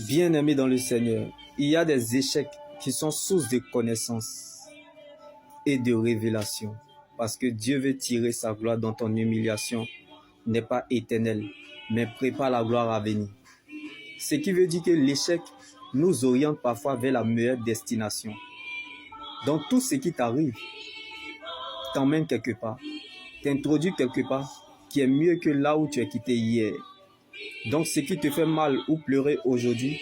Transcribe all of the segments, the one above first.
Bien-aimés dans le Seigneur, il y a des échecs qui sont source de connaissance et de révélation. Parce que Dieu veut tirer sa gloire dans ton humiliation n'est pas éternelle, mais prépare la gloire à venir. Ce qui veut dire que l'échec nous oriente parfois vers la meilleure destination. Donc tout ce qui t'arrive t'emmène quelque part, t'introduit quelque part qui est mieux que là où tu es quitté hier. Donc ce qui te fait mal ou pleurer aujourd'hui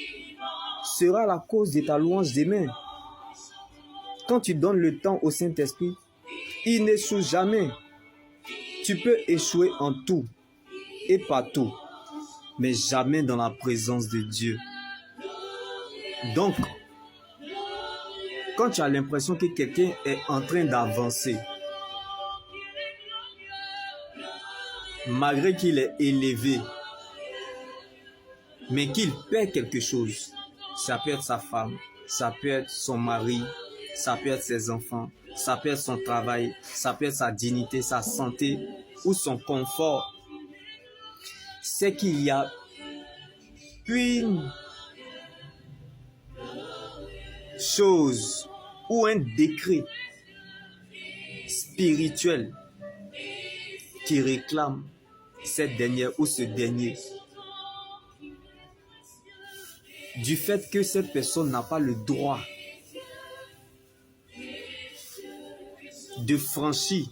sera la cause de ta louange demain. Quand tu donnes le temps au Saint-Esprit, il n'échoue jamais. Tu peux échouer en tout et partout, mais jamais dans la présence de Dieu. Donc, quand tu as l'impression que quelqu'un est en train d'avancer, malgré qu'il est élevé, mais qu'il perd quelque chose, ça peut être sa femme, ça peut être son mari, ça peut être ses enfants, ça peut être son travail, ça peut être sa dignité, sa santé ou son confort. C'est qu'il y a une chose ou un décret spirituel qui réclame cette dernière ou ce dernier. Du fait que cette personne n'a pas le droit de franchir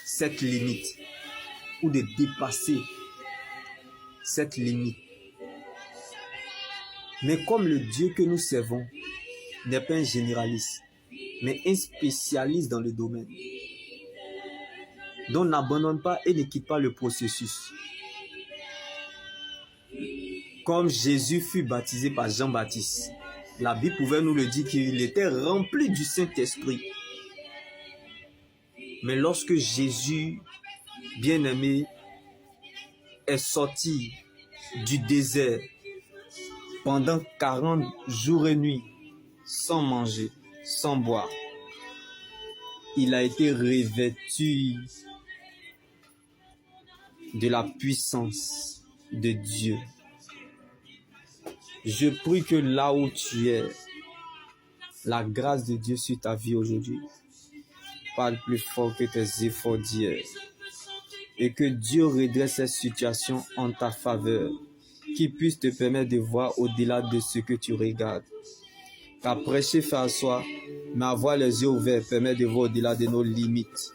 cette limite ou de dépasser cette limite. Mais comme le Dieu que nous servons n'est pas un généraliste, mais un spécialiste dans le domaine, donc n'abandonne pas et ne quitte pas le processus. Comme Jésus fut baptisé par Jean-Baptiste, la Bible pouvait nous le dire qu'il était rempli du Saint-Esprit. Mais lorsque Jésus, bien-aimé, est sorti du désert pendant 40 jours et nuits, sans manger, sans boire, il a été revêtu de la puissance de Dieu. Je prie que là où tu es, la grâce de Dieu sur ta vie aujourd'hui parle plus fort que tes efforts d'hier. Et que Dieu redresse cette situation en ta faveur, qui puisse te permettre de voir au-delà de ce que tu regardes. Car prêcher fait à soi, mais avoir les yeux ouverts permet de voir au-delà de nos limites.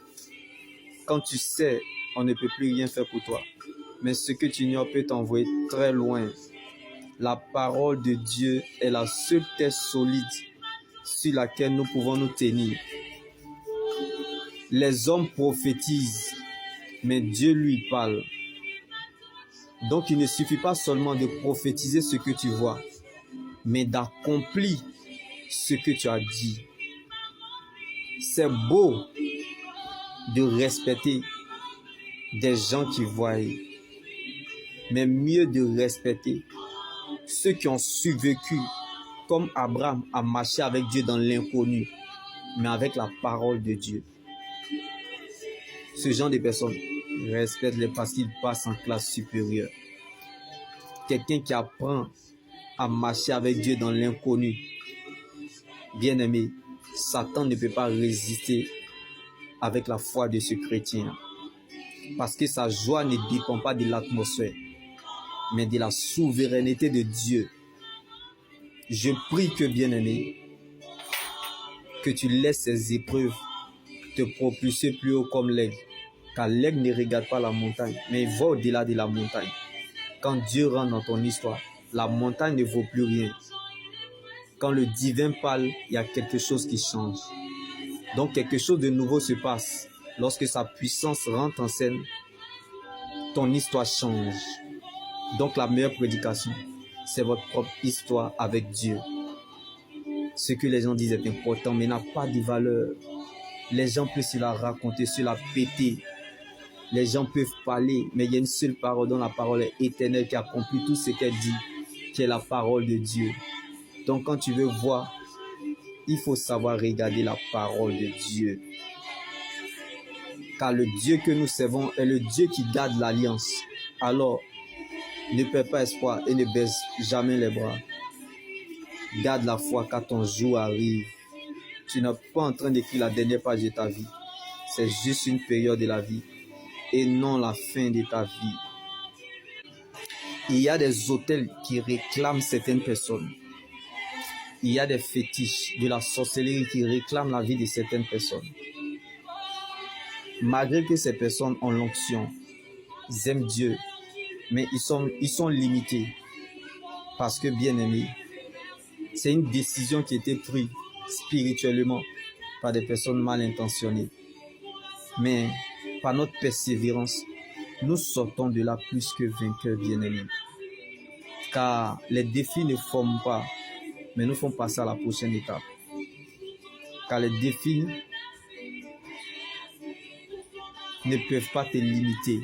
Quand tu sais, on ne peut plus rien faire pour toi. Mais ce que tu ignores peut t'envoyer très loin. La parole de Dieu est la seule terre solide sur laquelle nous pouvons nous tenir. Les hommes prophétisent, mais Dieu lui parle. Donc il ne suffit pas seulement de prophétiser ce que tu vois, mais d'accomplir ce que tu as dit. C'est beau de respecter des gens qui voient, mais mieux de respecter ceux qui ont survécu, comme Abraham a marché avec Dieu dans l'inconnu, mais avec la parole de Dieu. Ce genre de personnes, respecte-les parce qu'ils passent en classe supérieure. Quelqu'un qui apprend à marcher avec Dieu dans l'inconnu, bien-aimé, Satan ne peut pas résister avec la foi de ce chrétien. Parce que sa joie ne dépend pas de l'atmosphère, mais de la souveraineté de Dieu. Je prie que, bien-aimé, que tu laisses ces épreuves te propulser plus haut comme l'aigle. Car l'aigle ne regarde pas la montagne, mais il va au-delà de la montagne. Quand Dieu rentre dans ton histoire, la montagne ne vaut plus rien. Quand le divin parle, il y a quelque chose qui change. Donc quelque chose de nouveau se passe. Lorsque sa puissance rentre en scène, ton histoire change. Donc la meilleure prédication, c'est votre propre histoire avec Dieu. Ce que les gens disent est important, mais n'a pas de valeur. Les gens peuvent se la raconter, se la péter. Les gens peuvent parler, mais il y a une seule parole dont la parole est éternelle qui accomplit tout ce qu'elle dit, qui est la parole de Dieu. Donc quand tu veux voir, il faut savoir regarder la parole de Dieu. Car le Dieu que nous servons est le Dieu qui garde l'alliance. Alors, Ne perds pas espoir et ne baisse jamais les bras. Garde la foi car ton jour arrive. Tu n'es pas en train d'écrire la dernière page de ta vie. C'est juste une période de la vie et non la fin de ta vie. Il y a des hôtels qui réclament certaines personnes. Il y a des fétiches de la sorcellerie qui réclament la vie de certaines personnes. Malgré que ces personnes ont l'onction, ils aiment Dieu, mais ils sont limités. Parce que, bien aimé, c'est une décision qui a été prise spirituellement par des personnes mal intentionnées. Mais par notre persévérance, nous sortons de là plus que vainqueurs, bien-aimés. Car les défis ne forment pas, mais nous font passer à la prochaine étape. Car les défis ne peuvent pas te limiter.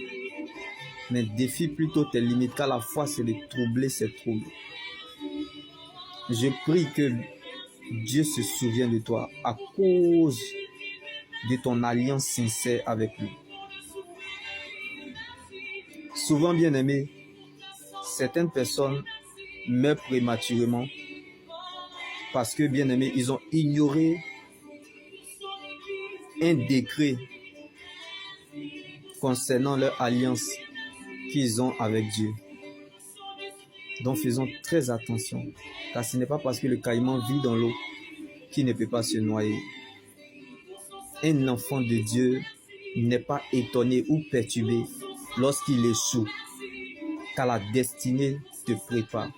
Mais les défis plutôt te limitent, car la foi, c'est de troubler ces troubles. Je prie que Dieu se souvienne de toi à cause de ton alliance sincère avec lui. Souvent, bien aimé, certaines personnes meurent prématurément parce que, bien aimé, ils ont ignoré un décret concernant leur alliance qu'ils ont avec Dieu. Donc faisons très attention, car ce n'est pas parce que le caïman vit dans l'eau qu'il ne peut pas se noyer. Un enfant de Dieu n'est pas étonné ou perturbé lorsqu'il échoue, car la destinée te prépare.